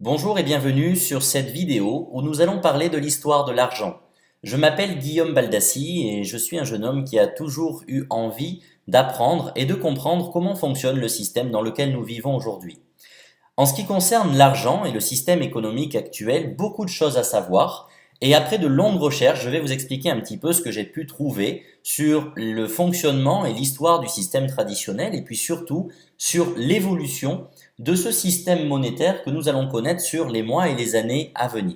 Bonjour et bienvenue sur cette vidéo où nous allons parler de l'histoire de l'argent. Je m'appelle Guillaume Baldassi et je suis un jeune homme qui a toujours eu envie d'apprendre et de comprendre comment fonctionne le système dans lequel nous vivons aujourd'hui. En ce qui concerne l'argent et le système économique actuel, beaucoup de choses à savoir. Et après de longues recherches, je vais vous expliquer un petit peu ce que j'ai pu trouver sur le fonctionnement et l'histoire du système traditionnel et puis surtout sur l'évolution de ce système monétaire que nous allons connaître sur les mois et les années à venir.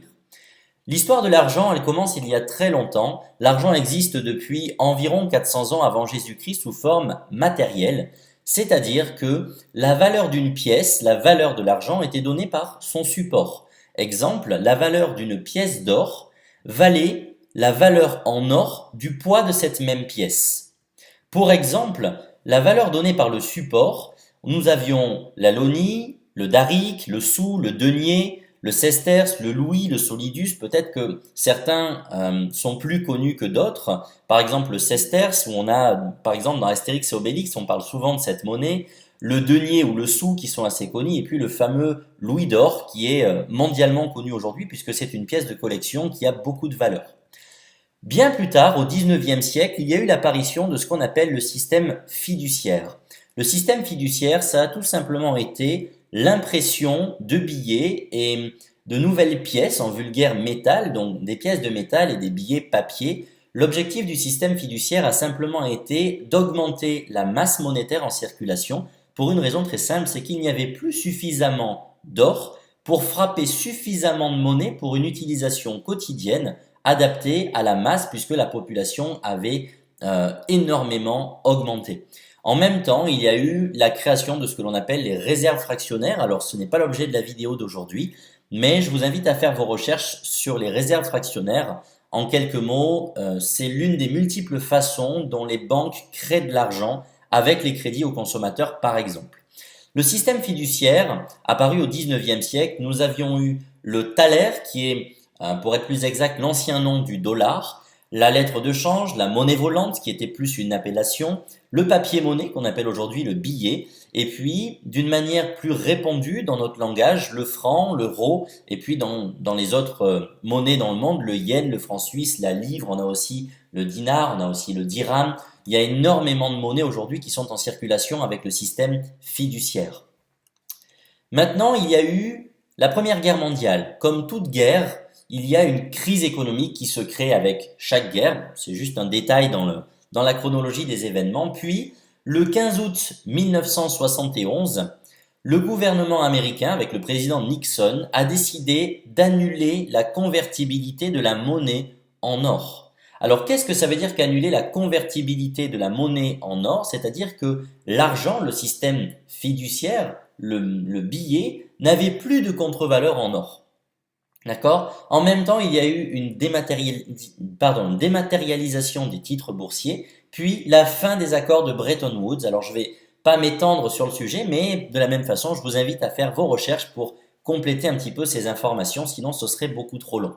L'histoire de l'argent, elle commence il y a très longtemps. L'argent existe depuis environ 400 ans avant Jésus-Christ sous forme matérielle, c'est-à-dire que la valeur d'une pièce, la valeur de l'argent était donnée par son support. Exemple, la valeur d'une pièce d'or valait la valeur en or du poids de cette même pièce. Pour exemple, la valeur donnée par le support, nous avions la lonie, le daric, le sou, le denier, le sesterce, le louis, le solidus. Peut-être que certains sont plus connus que d'autres. Par exemple, le sesterce, où on a, par exemple, dans Astérix et Obélix, on parle souvent de cette monnaie. Le denier ou le sou qui sont assez connus, et puis le fameux louis d'or qui est mondialement connu aujourd'hui puisque c'est une pièce de collection qui a beaucoup de valeur. Bien plus tard, au XIXe siècle, il y a eu l'apparition de ce qu'on appelle le système fiduciaire. Le système fiduciaire, ça a tout simplement été l'impression de billets et de nouvelles pièces en vulgaire métal, donc des pièces de métal et des billets papier. L'objectif du système fiduciaire a simplement été d'augmenter la masse monétaire en circulation pour une raison très simple, c'est qu'il n'y avait plus suffisamment d'or pour frapper suffisamment de monnaie pour une utilisation quotidienne adapté à la masse puisque la population avait énormément augmenté. En même temps, il y a eu la création de ce que l'on appelle les réserves fractionnaires. Alors, ce n'est pas l'objet de la vidéo d'aujourd'hui, mais je vous invite à faire vos recherches sur les réserves fractionnaires. En quelques mots, c'est l'une des multiples façons dont les banques créent de l'argent avec les crédits aux consommateurs, par exemple. Le système fiduciaire, apparu au XIXe siècle, nous avions eu le thaler, qui est pour être plus exact, l'ancien nom du dollar, la lettre de change, la monnaie volante qui était plus une appellation, le papier-monnaie qu'on appelle aujourd'hui le billet, et puis d'une manière plus répandue dans notre langage, le franc, l'euro, et puis dans les autres monnaies dans le monde, le yen, le franc suisse, la livre, on a aussi le dinar, on a aussi le dirham. Il y a énormément de monnaies aujourd'hui qui sont en circulation avec le système fiduciaire. Maintenant, il y a eu la Première Guerre mondiale. Comme toute guerre, il y a une crise économique qui se crée avec chaque guerre. C'est juste un détail dans la chronologie des événements. Puis, le 15 août 1971, le gouvernement américain, avec le président Nixon, a décidé d'annuler la convertibilité de la monnaie en or. Alors, qu'est-ce que ça veut dire qu'annuler la convertibilité de la monnaie en or? C'est-à-dire que l'argent, le système fiduciaire, le billet, n'avait plus de contre-valeur en or. D'accord? En même temps, il y a eu une dématérialisation des titres boursiers, puis la fin des accords de Bretton Woods. Alors, je vais pas m'étendre sur le sujet, mais de la même façon, je vous invite à faire vos recherches pour compléter un petit peu ces informations, sinon ce serait beaucoup trop long.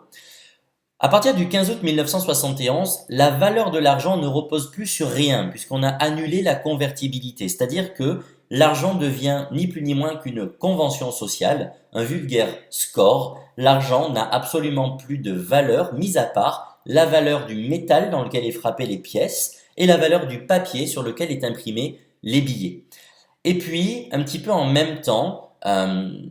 À partir du 15 août 1971, la valeur de l'argent ne repose plus sur rien puisqu'on a annulé la convertibilité, c'est-à-dire que l'argent devient ni plus ni moins qu'une convention sociale, un vulgaire score. L'argent n'a absolument plus de valeur, mis à part la valeur du métal dans lequel est frappé les pièces et la valeur du papier sur lequel est imprimé les billets. Et puis, un petit peu en même temps,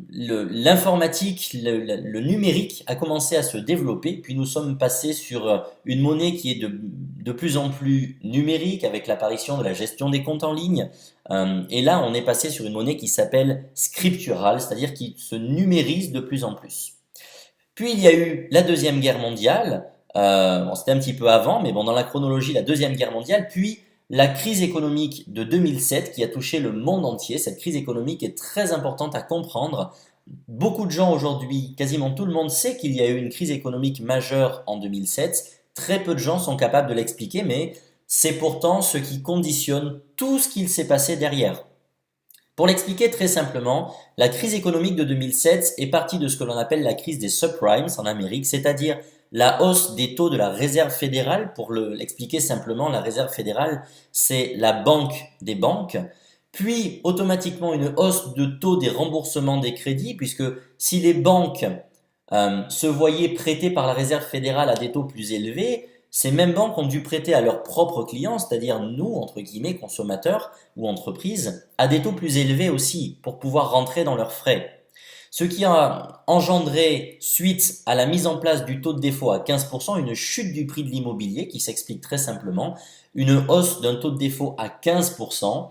l'informatique, le numérique a commencé à se développer, puis nous sommes passés sur une monnaie qui est de plus en plus numérique avec l'apparition de la gestion des comptes en ligne. Et là, on est passé sur une monnaie qui s'appelle scripturale, c'est-à-dire qui se numérise de plus en plus. Puis il y a eu la Deuxième Guerre mondiale, bon, c'était un petit peu avant, mais bon, dans la chronologie, la Deuxième Guerre mondiale, puis la crise économique de 2007 qui a touché le monde entier. Cette crise économique est très importante à comprendre. Beaucoup de gens aujourd'hui, quasiment tout le monde sait qu'il y a eu une crise économique majeure en 2007. Très peu de gens sont capables de l'expliquer, mais c'est pourtant ce qui conditionne tout ce qu'il s'est passé derrière. Pour l'expliquer très simplement, la crise économique de 2007 est partie de ce que l'on appelle la crise des subprimes en Amérique, c'est-à-dire la hausse des taux de la Réserve fédérale. Pour l'expliquer simplement, la Réserve fédérale, c'est la banque des banques. puis automatiquement une hausse de taux des remboursements des crédits, puisque si les banques se voyaient prêter par la Réserve fédérale à des taux plus élevés, ces mêmes banques ont dû prêter à leurs propres clients, c'est-à-dire nous, entre guillemets, consommateurs ou entreprises, à des taux plus élevés aussi, pour pouvoir rentrer dans leurs frais. Ce qui a engendré, suite à la mise en place du taux de défaut à 15%, une chute du prix de l'immobilier qui s'explique très simplement, une hausse d'un taux de défaut à 15%.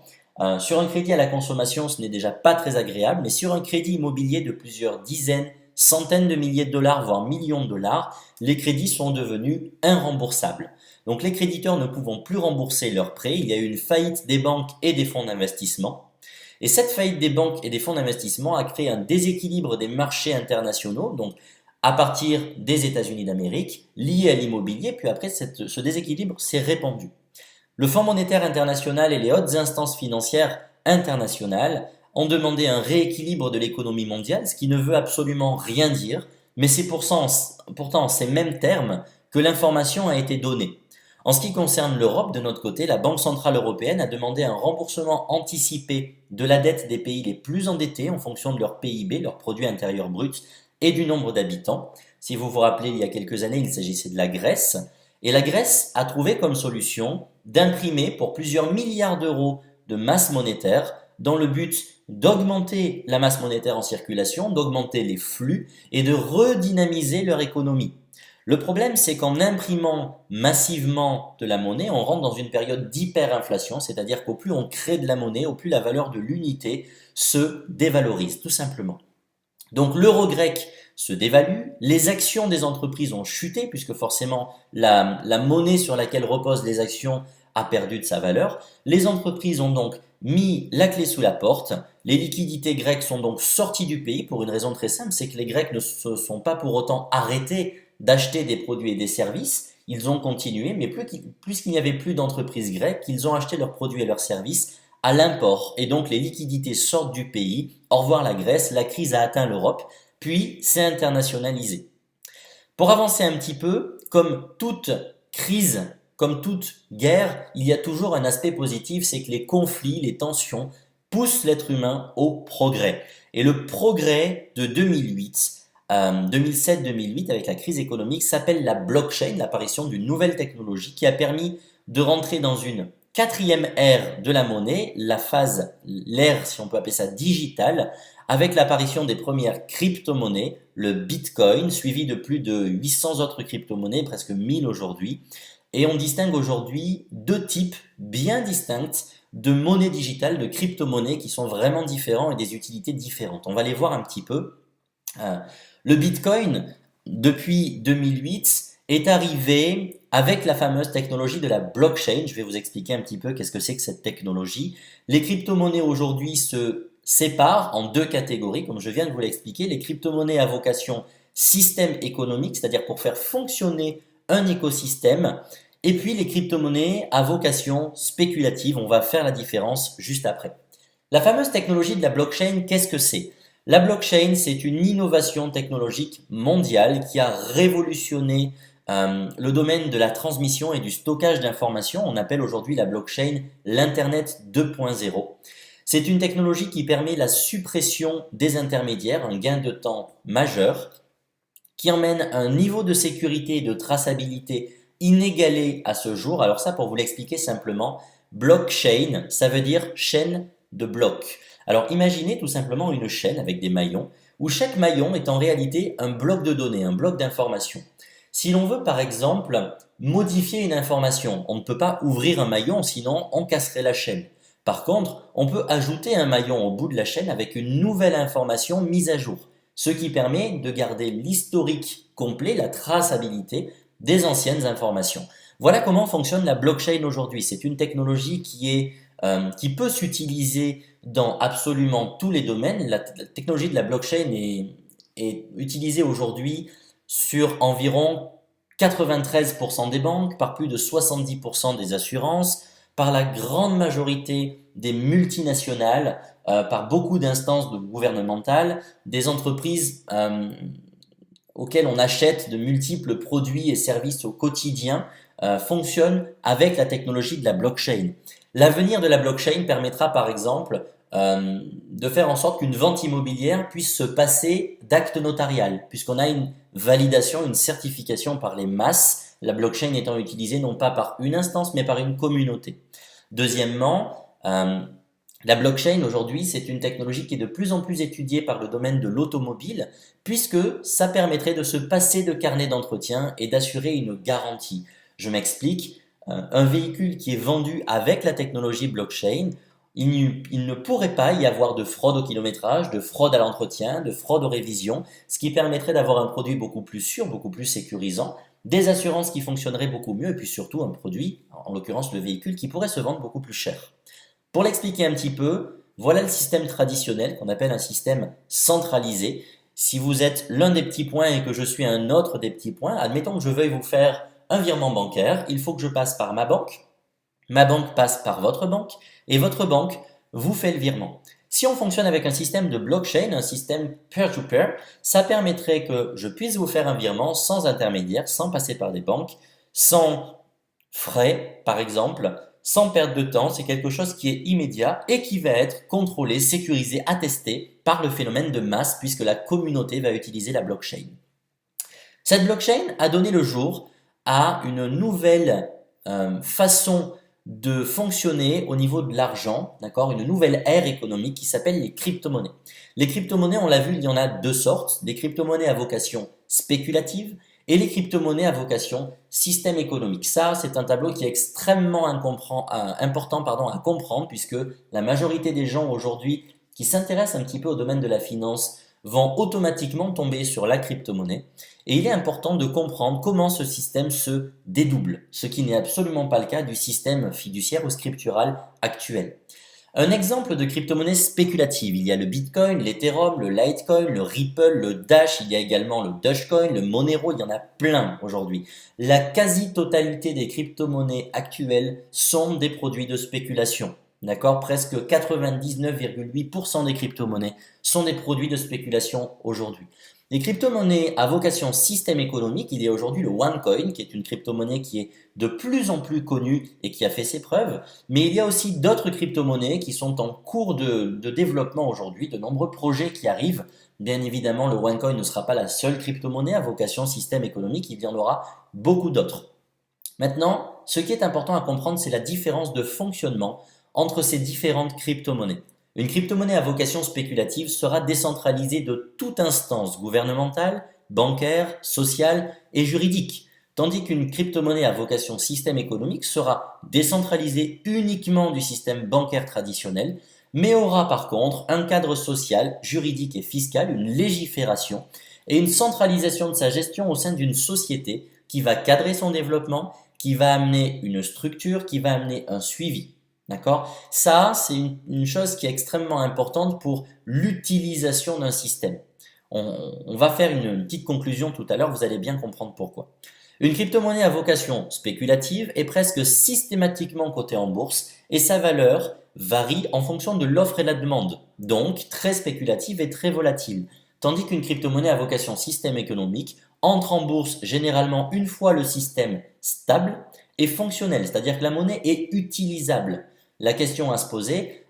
Sur un crédit à la consommation, ce n'est déjà pas très agréable, mais sur un crédit immobilier de plusieurs dizaines, centaines de milliers de dollars, voire millions de dollars, les crédits sont devenus irremboursables. Donc les créditeurs ne pouvant plus rembourser leurs prêts, il y a eu une faillite des banques et des fonds d'investissement. Et cette faillite des banques et des fonds d'investissement a créé un déséquilibre des marchés internationaux, donc à partir des États-Unis d'Amérique, lié à l'immobilier, puis après ce déséquilibre s'est répandu. Le Fonds monétaire international et les hautes instances financières internationales ont demandé un rééquilibre de l'économie mondiale, ce qui ne veut absolument rien dire, mais c'est pourtant en ces mêmes termes que l'information a été donnée. En ce qui concerne l'Europe, de notre côté, la Banque centrale européenne a demandé un remboursement anticipé de la dette des pays les plus endettés en fonction de leur PIB, leur produit intérieur brut, et du nombre d'habitants. Si vous vous rappelez, il y a quelques années, il s'agissait de la Grèce. Et la Grèce a trouvé comme solution d'imprimer pour plusieurs milliards d'euros de masse monétaire dans le but d'augmenter la masse monétaire en circulation, d'augmenter les flux et de redynamiser leur économie. Le problème, c'est qu'en imprimant massivement de la monnaie, on rentre dans une période d'hyperinflation, c'est-à-dire qu'au plus on crée de la monnaie, au plus la valeur de l'unité se dévalorise, tout simplement. Donc l'euro grec se dévalue, les actions des entreprises ont chuté, puisque forcément la monnaie sur laquelle reposent les actions a perdu de sa valeur. Les entreprises ont donc mis la clé sous la porte. Les liquidités grecques sont donc sorties du pays pour une raison très simple, c'est que les Grecs ne se sont pas pour autant arrêtés d'acheter des produits et des services. Ils ont continué, mais puisqu'il n'y avait plus d'entreprises grecques, ils ont acheté leurs produits et leurs services à l'import. Et donc les liquidités sortent du pays. Au revoir la Grèce, la crise a atteint l'Europe, puis s'est internationalisée. Pour avancer un petit peu, comme toute crise, comme toute guerre, il y a toujours un aspect positif, c'est que les conflits, les tensions poussent l'être humain au progrès. Et le progrès de 2007-2008 avec la crise économique s'appelle la blockchain, l'apparition d'une nouvelle technologie qui a permis de rentrer dans une quatrième ère de la monnaie, l'ère, si on peut appeler ça, digitale, avec l'apparition des premières crypto-monnaies, le Bitcoin, suivi de plus de 800 autres crypto-monnaies, presque 1000 aujourd'hui. Et on distingue aujourd'hui deux types bien distincts de monnaies digitales, de crypto-monnaies qui sont vraiment différents et des utilités différentes. On va les voir un petit peu. Le Bitcoin, depuis 2008, est arrivé avec la fameuse technologie de la blockchain. Je vais vous expliquer un petit peu qu'est-ce que c'est que cette technologie. Les crypto-monnaies aujourd'hui se séparent en deux catégories, comme je viens de vous l'expliquer. Les crypto-monnaies à vocation système économique, c'est-à-dire pour faire fonctionner un écosystème, et puis les crypto-monnaies à vocation spéculative. On va faire la différence juste après. La fameuse technologie de la blockchain, qu'est-ce que c'est? La blockchain, c'est une innovation technologique mondiale qui a révolutionné le domaine de la transmission et du stockage d'informations. On appelle aujourd'hui la blockchain l'Internet 2.0. C'est une technologie qui permet la suppression des intermédiaires, un gain de temps majeur, qui emmène un niveau de sécurité et de traçabilité inégalé à ce jour. Alors ça, pour vous l'expliquer simplement, blockchain, ça veut dire chaîne de blocs. Alors imaginez tout simplement une chaîne avec des maillons, où chaque maillon est en réalité un bloc de données, un bloc d'informations. Si l'on veut par exemple modifier une information, on ne peut pas ouvrir un maillon, sinon on casserait la chaîne. Par contre, on peut ajouter un maillon au bout de la chaîne avec une nouvelle information mise à jour, ce qui permet de garder l'historique complet, la traçabilité des anciennes informations. Voilà comment fonctionne la blockchain aujourd'hui. C'est une technologie qui peut s'utiliser dans absolument tous les domaines. La technologie de la blockchain est utilisée aujourd'hui sur environ 93% des banques, par plus de 70% des assurances, par la grande majorité des multinationales, par beaucoup d'instances gouvernementales, des entreprises auxquelles on achète de multiples produits et services au quotidien, fonctionne avec la technologie de la blockchain. L'avenir de la blockchain permettra par exemple de faire en sorte qu'une vente immobilière puisse se passer d'acte notarial, puisqu'on a une validation, une certification par les masses, la blockchain étant utilisée non pas par une instance mais par une communauté. Deuxièmement, la blockchain aujourd'hui, c'est une technologie qui est de plus en plus étudiée par le domaine de l'automobile, puisque ça permettrait de se passer de carnet d'entretien et d'assurer une garantie. Je m'explique, un véhicule qui est vendu avec la technologie blockchain, il ne pourrait pas y avoir de fraude au kilométrage, de fraude à l'entretien, de fraude aux révisions, ce qui permettrait d'avoir un produit beaucoup plus sûr, beaucoup plus sécurisant, des assurances qui fonctionneraient beaucoup mieux, et puis surtout un produit, en l'occurrence le véhicule, qui pourrait se vendre beaucoup plus cher. Pour l'expliquer un petit peu, voilà le système traditionnel qu'on appelle un système centralisé. Si vous êtes l'un des petits points et que je suis un autre des petits points, admettons que je veuille vous faire un virement bancaire, il faut que je passe par ma banque passe par votre banque et votre banque vous fait le virement. Si on fonctionne avec un système de blockchain, un système peer-to-peer, ça permettrait que je puisse vous faire un virement sans intermédiaire, sans passer par des banques, sans frais par exemple, sans perte de temps. C'est quelque chose qui est immédiat et qui va être contrôlé, sécurisé, attesté par le phénomène de masse puisque la communauté va utiliser la blockchain. Cette blockchain a donné le jour à une nouvelle façon de fonctionner au niveau de l'argent, d'accord, une nouvelle ère économique qui s'appelle les crypto-monnaies. Les crypto-monnaies, on l'a vu, il y en a deux sortes, des crypto-monnaies à vocation spéculative et les crypto-monnaies à vocation système économique. Ça, c'est un tableau qui est extrêmement important à comprendre puisque la majorité des gens aujourd'hui qui s'intéressent un petit peu au domaine de la finance vont automatiquement tomber sur la crypto-monnaie. Et il est important de comprendre comment ce système se dédouble, ce qui n'est absolument pas le cas du système fiduciaire ou scriptural actuel. Un exemple de crypto-monnaie spéculative, il y a le Bitcoin, l'Ethereum, le Litecoin, le Ripple, le Dash, il y a également le Dogecoin, le Monero, il y en a plein aujourd'hui. La quasi-totalité des crypto-monnaies actuelles sont des produits de spéculation. D'accord, presque 99,8% des crypto-monnaies sont des produits de spéculation aujourd'hui. Les crypto-monnaies à vocation système économique, il y a aujourd'hui le OneCoin, qui est une crypto-monnaie qui est de plus en plus connue et qui a fait ses preuves, mais il y a aussi d'autres crypto-monnaies qui sont en cours de développement aujourd'hui, de nombreux projets qui arrivent. Bien évidemment, le OneCoin ne sera pas la seule crypto-monnaie à vocation système économique, il y en aura beaucoup d'autres. Maintenant, ce qui est important à comprendre, c'est la différence de fonctionnement entre ces différentes crypto-monnaies. Une crypto-monnaie à vocation spéculative sera décentralisée de toute instance gouvernementale, bancaire, sociale et juridique, tandis qu'une crypto-monnaie à vocation système économique sera décentralisée uniquement du système bancaire traditionnel, mais aura par contre un cadre social, juridique et fiscal, une légifération et une centralisation de sa gestion au sein d'une société qui va cadrer son développement, qui va amener une structure, qui va amener un suivi. D'accord? Ça, c'est une chose qui est extrêmement importante pour l'utilisation d'un système. On va faire une petite conclusion tout à l'heure, vous allez bien comprendre pourquoi. Une crypto-monnaie à vocation spéculative est presque systématiquement cotée en bourse et sa valeur varie en fonction de l'offre et de la demande, donc très spéculative et très volatile. Tandis qu'une crypto-monnaie à vocation système économique entre en bourse généralement une fois le système stable et fonctionnel, c'est-à-dire que la monnaie est utilisable. La question à se poser,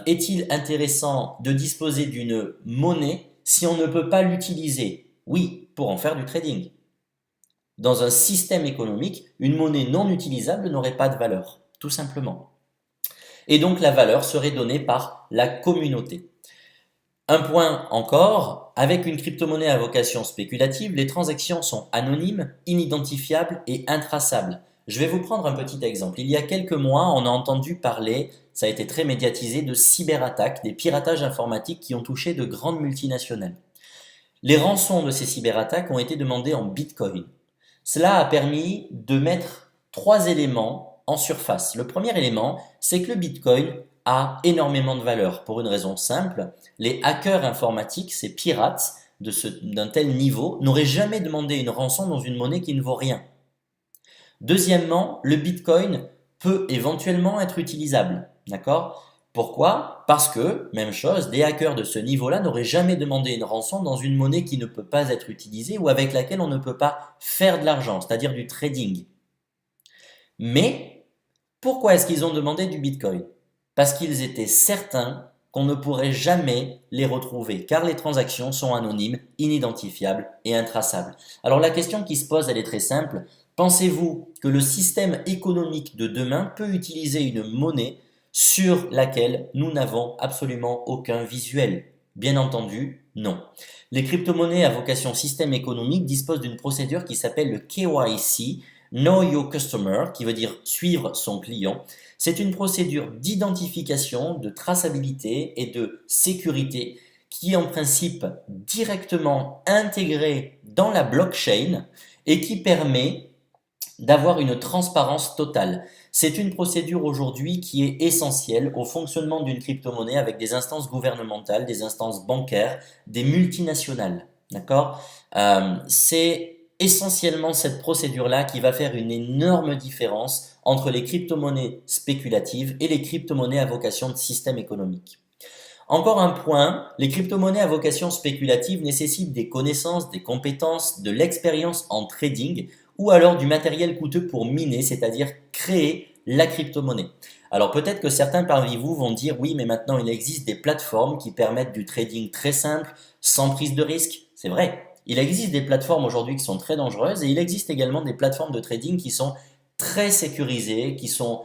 est-il intéressant de disposer d'une monnaie si on ne peut pas l'utiliser? Oui, pour en faire du trading. Dans un système économique, une monnaie non utilisable n'aurait pas de valeur, tout simplement. Et donc la valeur serait donnée par la communauté. Un point encore, avec une crypto-monnaie à vocation spéculative, les transactions sont anonymes, inidentifiables et intraçables. Je vais vous prendre un petit exemple. Il y a quelques mois, on a entendu parler, ça a été très médiatisé, de cyberattaques, des piratages informatiques qui ont touché de grandes multinationales. Les rançons de ces cyberattaques ont été demandées en Bitcoin. Cela a permis de mettre trois éléments en surface. Le premier élément, c'est que le Bitcoin a énormément de valeur pour une raison simple. Les hackers informatiques, ces pirates d'un tel niveau, n'auraient jamais demandé une rançon dans une monnaie qui ne vaut rien. Deuxièmement, le Bitcoin peut éventuellement être utilisable. D'accord? Pourquoi? Parce que, même chose, des hackers de ce niveau-là n'auraient jamais demandé une rançon dans une monnaie qui ne peut pas être utilisée ou avec laquelle on ne peut pas faire de l'argent, c'est-à-dire du trading. Mais pourquoi est-ce qu'ils ont demandé du Bitcoin? Parce qu'ils étaient certains qu'on ne pourrait jamais les retrouver, car les transactions sont anonymes, inidentifiables et intraçables. Alors la question qui se pose, elle est très simple. Pensez-vous que le système économique de demain peut utiliser une monnaie sur laquelle nous n'avons absolument aucun visuel? Bien entendu, non. Les crypto-monnaies à vocation système économique disposent d'une procédure qui s'appelle le KYC, Know Your Customer, qui veut dire suivre son client. C'est une procédure d'identification, de traçabilité et de sécurité qui est en principe directement intégrée dans la blockchain et qui permet d'avoir une transparence totale. C'est une procédure aujourd'hui qui est essentielle au fonctionnement d'une crypto-monnaie avec des instances gouvernementales, des instances bancaires, des multinationales. D'accord? C'est essentiellement cette procédure-là qui va faire une énorme différence entre les crypto-monnaies spéculatives et les crypto-monnaies à vocation de système économique. Encore un point, les crypto-monnaies à vocation spéculative nécessitent des connaissances, des compétences, de l'expérience en trading ou alors du matériel coûteux pour miner, c'est-à-dire créer la crypto-monnaie. Alors peut-être que certains parmi vous vont dire oui, mais maintenant il existe des plateformes qui permettent du trading très simple, sans prise de risque. C'est vrai, il existe des plateformes aujourd'hui qui sont très dangereuses et il existe également des plateformes de trading qui sont très sécurisées, qui sont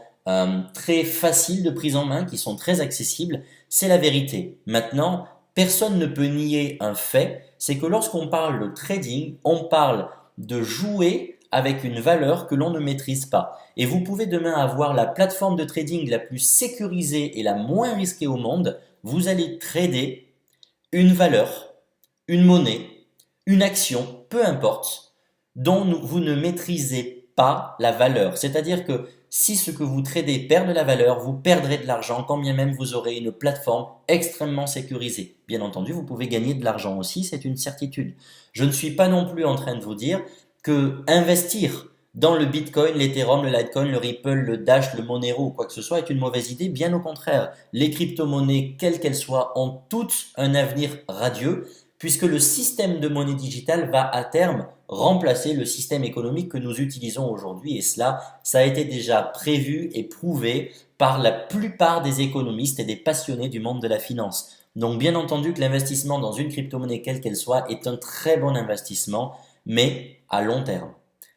très faciles de prise en main, qui sont très accessibles. C'est la vérité. Maintenant, personne ne peut nier un fait, c'est que lorsqu'on parle de trading, on parle de jouer avec une valeur que l'on ne maîtrise pas. Et vous pouvez demain avoir la plateforme de trading la plus sécurisée et la moins risquée au monde. Vous allez trader une valeur, une monnaie, une action, peu importe, dont vous ne maîtrisez pas la valeur. C'est-à-dire que si ce que vous tradez perd de la valeur, vous perdrez de l'argent quand bien même vous aurez une plateforme extrêmement sécurisée. Bien entendu, vous pouvez gagner de l'argent aussi, c'est une certitude. Je ne suis pas non plus en train de vous dire que investir dans le Bitcoin, l'Ethereum, le Litecoin, le Ripple, le Dash, le Monero ou quoi que ce soit est une mauvaise idée. Bien au contraire, les crypto-monnaies, quelles qu'elles soient, ont toutes un avenir radieux puisque le système de monnaie digitale va à terme remplacer le système économique que nous utilisons aujourd'hui. Et cela, ça a été déjà prévu et prouvé par la plupart des économistes et des passionnés du monde de la finance. Donc bien entendu que l'investissement dans une crypto-monnaie quelle qu'elle soit est un très bon investissement, mais à long terme.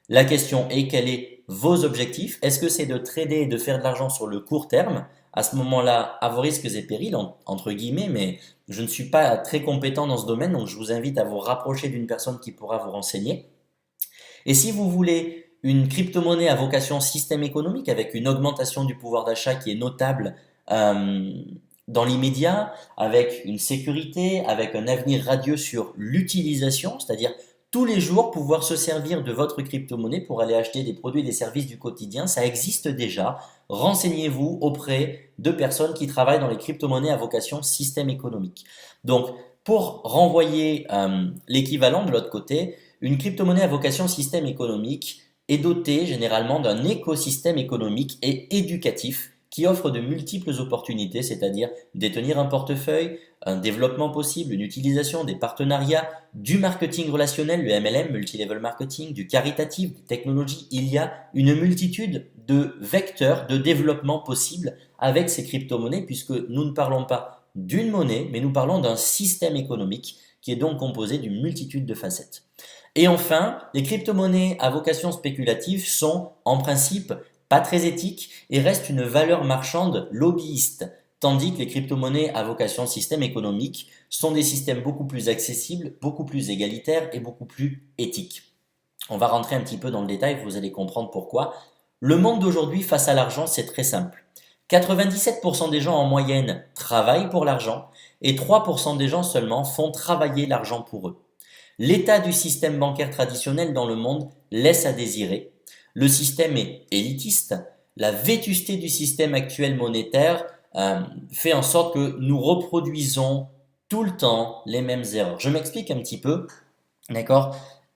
La question est quels sont vos objectifs? Est-ce que c'est de trader et de faire de l'argent sur le court terme? À ce moment-là, à vos risques et périls, entre guillemets, mais je ne suis pas très compétent dans ce domaine, donc je vous invite à vous rapprocher d'une personne qui pourra vous renseigner. Et si vous voulez une crypto-monnaie à vocation système économique avec une augmentation du pouvoir d'achat qui est notable dans l'immédiat, avec une sécurité, avec un avenir radieux sur l'utilisation, c'est-à-dire tous les jours pouvoir se servir de votre crypto-monnaie pour aller acheter des produits et des services du quotidien, ça existe déjà. Renseignez-vous auprès de personnes qui travaillent dans les crypto-monnaies à vocation système économique. Donc, pour renvoyer l'équivalent de l'autre côté, une crypto-monnaie à vocation système économique est dotée généralement d'un écosystème économique et éducatif qui offre de multiples opportunités, c'est-à-dire détenir un portefeuille, un développement possible, une utilisation, des partenariats, du marketing relationnel, le MLM, multilevel marketing, du caritatif, des technologies. Il y a une multitude de vecteurs de développement possibles avec ces crypto-monnaies puisque nous ne parlons pas d'une monnaie, mais nous parlons d'un système économique qui est donc composé d'une multitude de facettes. Et enfin, les crypto-monnaies à vocation spéculative sont en principe pas très éthiques et restent une valeur marchande lobbyiste, tandis que les crypto-monnaies à vocation système économique sont des systèmes beaucoup plus accessibles, beaucoup plus égalitaires et beaucoup plus éthiques. On va rentrer un petit peu dans le détail, vous allez comprendre pourquoi. Le monde d'aujourd'hui face à l'argent, c'est très simple. 97% des gens en moyenne travaillent pour l'argent et 3% des gens seulement font travailler l'argent pour eux. L'état du système bancaire traditionnel dans le monde laisse à désirer. Le système est élitiste. La vétusté du système actuel monétaire fait en sorte que nous reproduisons tout le temps les mêmes erreurs. Je m'explique un petit peu, d'accord?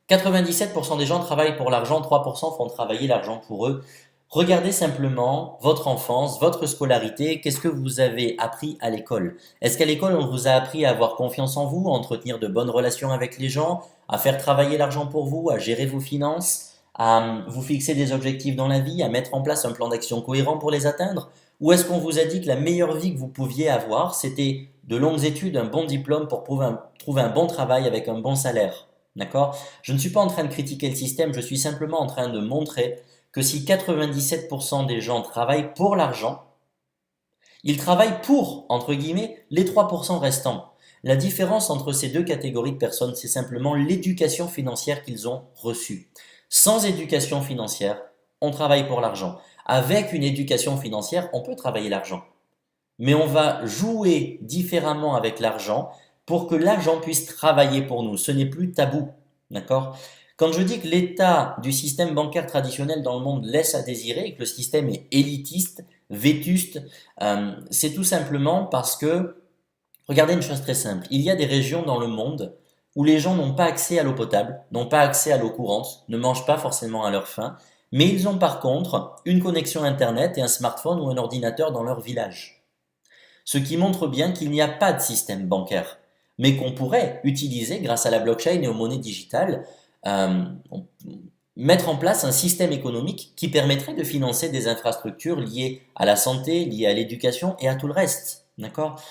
97% des gens travaillent pour l'argent, 3% font travailler l'argent pour eux. Regardez simplement votre enfance, votre scolarité, qu'est-ce que vous avez appris à l'école? Est-ce qu'à l'école, on vous a appris à avoir confiance en vous, à entretenir de bonnes relations avec les gens, à faire travailler l'argent pour vous, à gérer vos finances, à vous fixer des objectifs dans la vie, à mettre en place un plan d'action cohérent pour les atteindre? Ou est-ce qu'on vous a dit que la meilleure vie que vous pouviez avoir, c'était de longues études, un bon diplôme pour trouver un bon travail avec un bon salaire? D'accord? Je ne suis pas en train de critiquer le système, je suis simplement en train de montrer que si 97% des gens travaillent pour l'argent, ils travaillent pour, entre guillemets, les 3% restants. La différence entre ces deux catégories de personnes, c'est simplement l'éducation financière qu'ils ont reçue. Sans éducation financière, on travaille pour l'argent. Avec une éducation financière, on peut travailler l'argent. Mais on va jouer différemment avec l'argent pour que l'argent puisse travailler pour nous. Ce n'est plus tabou. D'accord? Quand je dis que l'état du système bancaire traditionnel dans le monde laisse à désirer et que le système est élitiste, vétuste, c'est tout simplement parce que, regardez une chose très simple, il y a des régions dans le monde où les gens n'ont pas accès à l'eau potable, n'ont pas accès à l'eau courante, ne mangent pas forcément à leur faim, mais ils ont par contre une connexion Internet et un smartphone ou un ordinateur dans leur village. Ce qui montre bien qu'il n'y a pas de système bancaire, mais qu'on pourrait utiliser grâce à la blockchain et aux monnaies digitales, euh, mettre en place un système économique qui permettrait de financer des infrastructures liées à la santé, liées à l'éducation et à tout le reste. D'accord?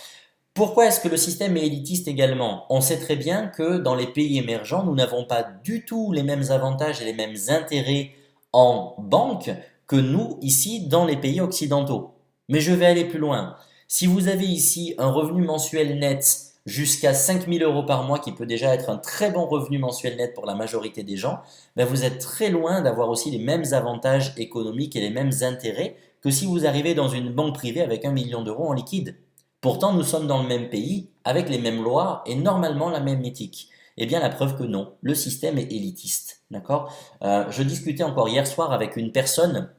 Pourquoi est-ce que le système est élitiste également? On sait très bien que dans les pays émergents, nous n'avons pas du tout les mêmes avantages et les mêmes intérêts en banque que nous ici dans les pays occidentaux. Mais je vais aller plus loin. Si vous avez ici un revenu mensuel net jusqu'à 5 000 € par mois, qui peut déjà être un très bon revenu mensuel net pour la majorité des gens, ben vous êtes très loin d'avoir aussi les mêmes avantages économiques et les mêmes intérêts que si vous arrivez dans une banque privée avec 1 million d'euros en liquide. Pourtant, nous sommes dans le même pays, avec les mêmes lois et normalement la même éthique. Eh bien, la preuve que non, le système est élitiste. D'accord? Je discutais encore hier soir avec une personne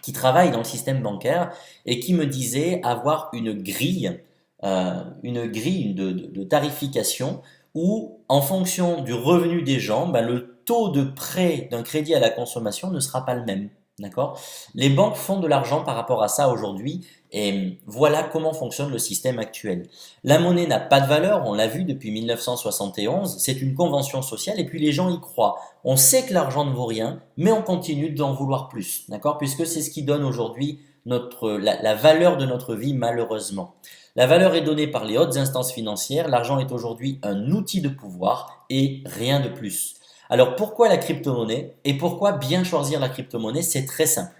qui travaille dans le système bancaire et qui me disait avoir une grille de tarification où, en fonction du revenu des gens, ben, le taux de prêt d'un crédit à la consommation ne sera pas le même. D'accord? Les banques font de l'argent par rapport à ça aujourd'hui et voilà comment fonctionne le système actuel. La monnaie n'a pas de valeur, on l'a vu depuis 1971, c'est une convention sociale et puis les gens y croient. On sait que l'argent ne vaut rien, mais on continue d'en vouloir plus, d'accord? Puisque c'est ce qui donne aujourd'hui la valeur de notre vie malheureusement. La valeur est donnée par les hautes instances financières, l'argent est aujourd'hui un outil de pouvoir et rien de plus. Alors pourquoi la crypto-monnaie et pourquoi bien choisir la crypto-monnaie? C'est très simple.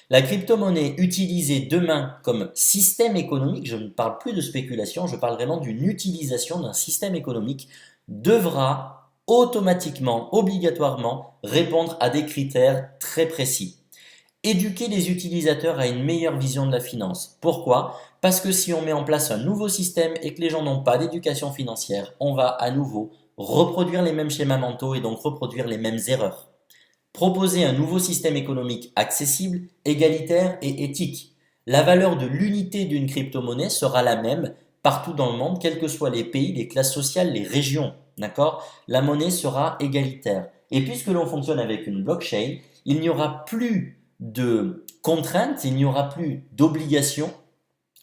La crypto-monnaie utilisée demain comme système économique, je ne parle plus de spéculation, je parle vraiment d'une utilisation d'un système économique, devra automatiquement, obligatoirement répondre à des critères très précis. Éduquer les utilisateurs à une meilleure vision de la finance. Pourquoi? Parce que si on met en place un nouveau système et que les gens n'ont pas d'éducation financière, on va à nouveau reproduire les mêmes schémas mentaux et donc reproduire les mêmes erreurs. Proposer un nouveau système économique accessible, égalitaire et éthique. La valeur de l'unité d'une crypto-monnaie sera la même partout dans le monde, quels que soient les pays, les classes sociales, les régions. D'accord? La monnaie sera égalitaire. Et puisque l'on fonctionne avec une blockchain, il n'y aura plus de contraintes, il n'y aura plus d'obligations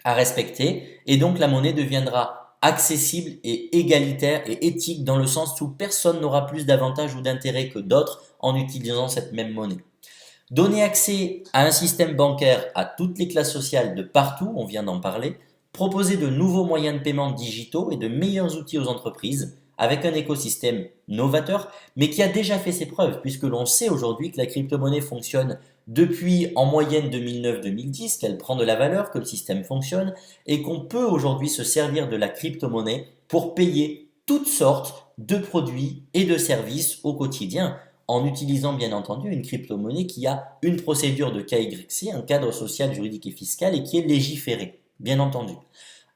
à respecter et donc la monnaie deviendra accessible et égalitaire et éthique dans le sens où personne n'aura plus d'avantages ou d'intérêts que d'autres en utilisant cette même monnaie. Donner accès à un système bancaire à toutes les classes sociales de partout, on vient d'en parler, proposer de nouveaux moyens de paiement digitaux et de meilleurs outils aux entreprises avec un écosystème novateur, mais qui a déjà fait ses preuves, puisque l'on sait aujourd'hui que la crypto-monnaie fonctionne depuis en moyenne 2009-2010, qu'elle prend de la valeur, que le système fonctionne, et qu'on peut aujourd'hui se servir de la crypto-monnaie pour payer toutes sortes de produits et de services au quotidien, en utilisant bien entendu une crypto-monnaie qui a une procédure de KYC, un cadre social, juridique et fiscal, et qui est légiférée, bien entendu.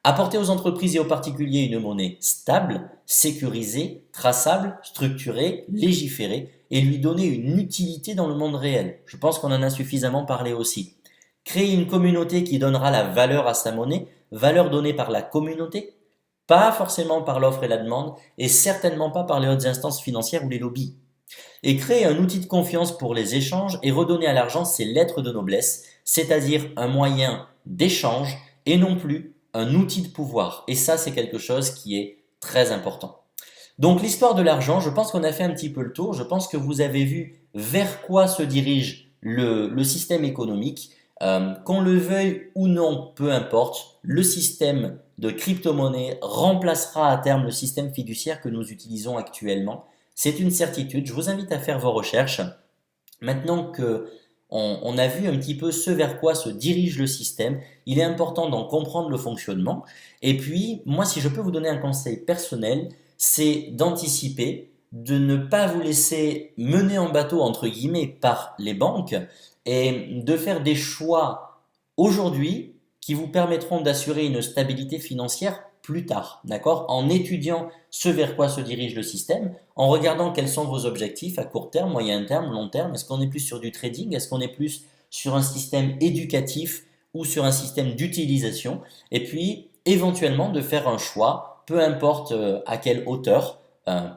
Apporter aux entreprises et aux particuliers une monnaie stable, sécurisée, traçable, structurée, légiférée et lui donner une utilité dans le monde réel. Je pense qu'on en a suffisamment parlé aussi. Créer une communauté qui donnera la valeur à sa monnaie, valeur donnée par la communauté, pas forcément par l'offre et la demande et certainement pas par les hautes instances financières ou les lobbies. Et créer un outil de confiance pour les échanges et redonner à l'argent ses lettres de noblesse, c'est-à-dire un moyen d'échange et non plus un outil de pouvoir. Et ça, c'est quelque chose qui est très important. Donc l'histoire de l'argent, je pense qu'on a fait un petit peu le tour. Je pense que vous avez vu vers quoi se dirige le système économique. Qu'on le veuille ou non, peu importe, le système de crypto-monnaie remplacera à terme le système fiduciaire que nous utilisons actuellement. C'est une certitude. Je vous invite à faire vos recherches. Maintenant que on a vu un petit peu ce vers quoi se dirige le système, il est important d'en comprendre le fonctionnement. Et puis, moi, si je peux vous donner un conseil personnel, c'est d'anticiper, de ne pas vous laisser mener en bateau, entre guillemets, par les banques et de faire des choix aujourd'hui qui vous permettront d'assurer une stabilité financière plus tard, d'accord? En étudiant ce vers quoi se dirige le système, en regardant quels sont vos objectifs à court terme, moyen terme, long terme. Est-ce qu'on est plus sur du trading? Est-ce qu'on est plus sur un système éducatif ou sur un système d'utilisation? Et puis, éventuellement, de faire un choix, peu importe à quelle hauteur,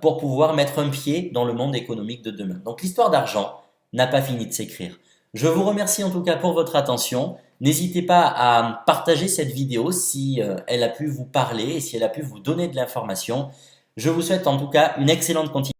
pour pouvoir mettre un pied dans le monde économique de demain. Donc, l'histoire d'argent n'a pas fini de s'écrire. Je vous remercie en tout cas pour votre attention. N'hésitez pas à partager cette vidéo si elle a pu vous parler et si elle a pu vous donner de l'information. Je vous souhaite en tout cas une excellente continuation.